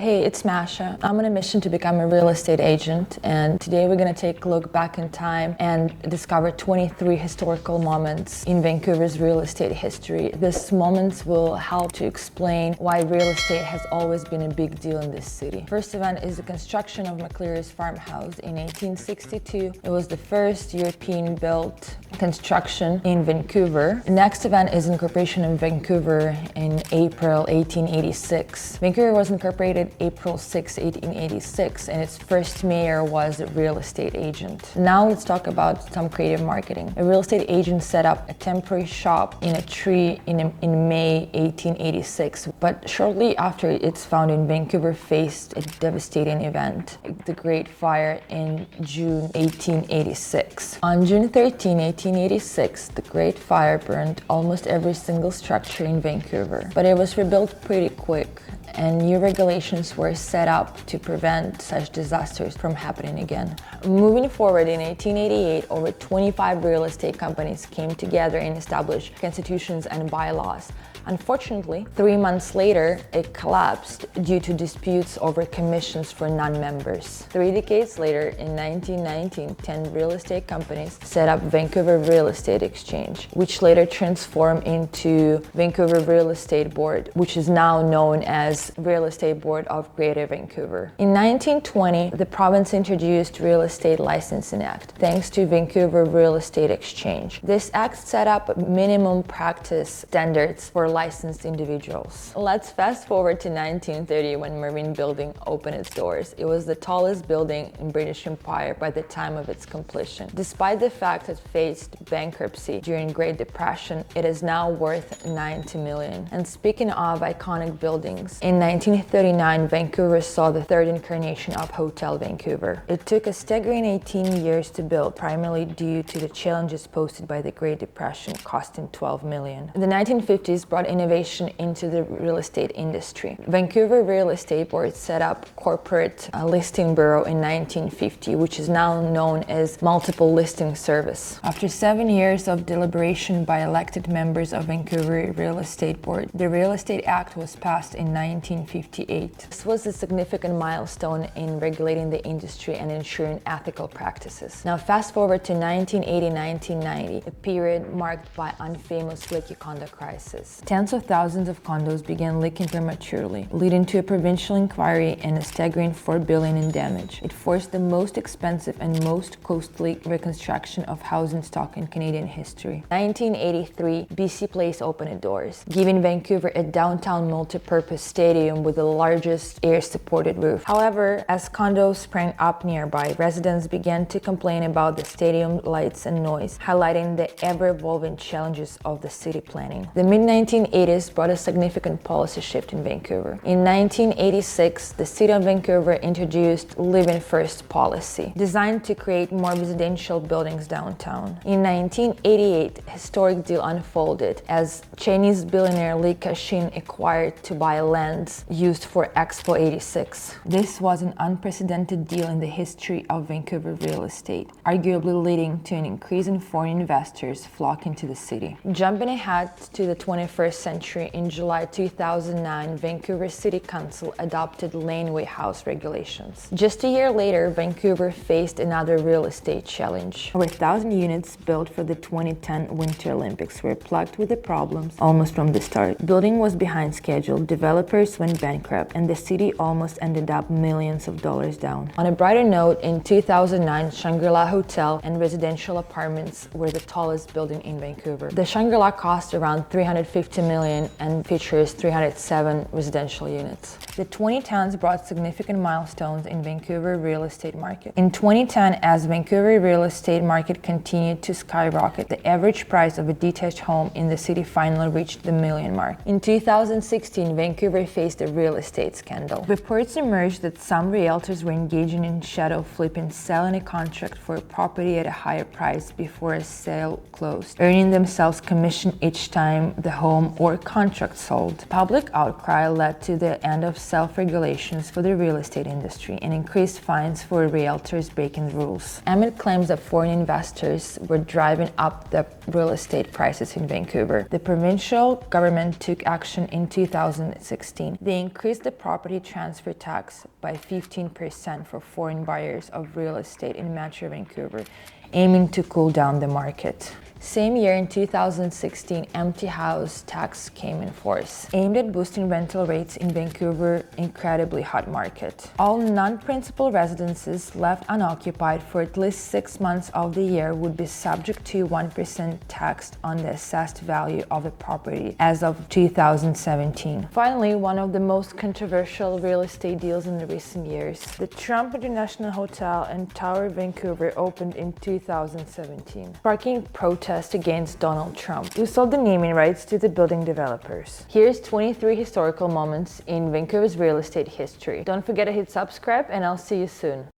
Hey, it's Masha. I'm on a mission to become a real estate agent, and today we're going to take a look back in time and discover 23 historical moments in Vancouver's real estate history. These moments will help to explain why real estate has always been a big deal in this city. First event is the construction of McCleary's farmhouse in 1862. It was the first European-built construction in Vancouver. The next event is incorporation of Vancouver in April 1886. Vancouver was incorporated April 6, 1886, and its first mayor was a real estate agent. Now let's talk about some creative marketing. A real estate agent set up a temporary shop in a tree in May 1886, but shortly after its founding, Vancouver faced a devastating event, the Great Fire in June 1886. On June 13, 1886, the Great Fire burned almost every single structure in Vancouver, but it was rebuilt pretty quick, and new regulations were set up to prevent such disasters from happening again. Moving forward, in 1888, over 25 real estate companies came together and established constitutions and bylaws. Unfortunately, 3 months later, it collapsed due to disputes over commissions for non-members. 3 decades later, in 1919, 10 real estate companies set up Vancouver Real Estate Exchange, which later transformed into Vancouver Real Estate Board, which is now known as Real Estate Board of Greater Vancouver. In 1920, the province introduced Real Estate Licensing Act, thanks to Vancouver Real Estate Exchange. This act set up minimum practice standards for licensed individuals. Let's fast forward to 1930 when Marine Building opened its doors. It was the tallest building in British Empire by the time of its completion. Despite the fact it faced bankruptcy during Great Depression, it is now worth $90 million. And speaking of iconic buildings, in 1939, Vancouver saw the third incarnation of Hotel Vancouver. It took a staggering 18 years to build, primarily due to the challenges posed by the Great Depression, costing $12 million. The 1950s brought innovation into the real estate industry. Vancouver Real Estate Board set up corporate listing bureau in 1950, which is now known as Multiple Listing Service. After 7 years of deliberation by elected members of Vancouver Real Estate Board, the Real Estate Act was passed in 1958. This was a significant milestone in regulating the industry and ensuring ethical practices. Now fast forward to 1980-1990, a period marked by unfamous Leaky condo crisis. Tens of thousands of condos began leaking prematurely, leading to a provincial inquiry and a staggering $4 billion in damage. It forced the most expensive and most costly reconstruction of housing stock in Canadian history. 1983, BC Place opened its doors, giving Vancouver a downtown multi-purpose stadium with the largest air-supported roof. However, as condos sprang up nearby, residents began to complain about the stadium lights and noise, highlighting the ever-evolving challenges of the city planning. The mid-1980s brought a significant policy shift in Vancouver. In 1986, the City of Vancouver introduced Living First policy, designed to create more residential buildings downtown. In 1988, a historic deal unfolded as Chinese billionaire ka-shing acquired to buy lands used for Expo 86. This was an unprecedented deal in the history of Vancouver real estate, arguably leading to an increase in foreign investors flocking to the city. Jumping ahead to the 21st century, in July 2009, Vancouver City Council adopted laneway house regulations. Just a year later, Vancouver faced another real estate challenge. Over 1,000 units built for the 2010 Winter Olympics were plagued with the problems almost from the start. Building was behind schedule, developers went bankrupt, and the city almost ended up millions of dollars down. On a brighter note, in 2009, Shangri-La Hotel and residential apartments were the tallest building in Vancouver. The Shangri-La cost around $350 million and features 307 residential units. The 2010s brought significant milestones in Vancouver real estate market. In 2010, as Vancouver real estate market continued to skyrocket, the average price of a detached home in the city finally reached the million mark. In 2016, Vancouver faced a real estate scandal. Reports emerged that some realtors were engaging in shadow flipping, selling a contract for a property at a higher price before a sale closed, earning themselves commission each time the home home or contract sold. Public outcry led to the end of self-regulations for the real estate industry and increased fines for realtors breaking rules. Amid claims that foreign investors were driving up the real estate prices in Vancouver, the provincial government took action in 2016. They increased the property transfer tax by 15% for foreign buyers of real estate in Metro Vancouver, aiming to cool down the market. Same year in 2016, empty house tax came in force, aimed at boosting rental rates in Vancouver's incredibly hot market. All non-principal residences left unoccupied for at least 6 months of the year would be subject to 1% tax on the assessed value of the property as of 2017. Finally, one of the most controversial real estate deals in the recent years, the Trump International Hotel and Tower Vancouver opened in 2017, sparking protests against Donald Trump, who sold the naming rights to the building developers. Here's 23 historical moments in Vancouver's real estate history. Don't forget to hit subscribe, and I'll see you soon.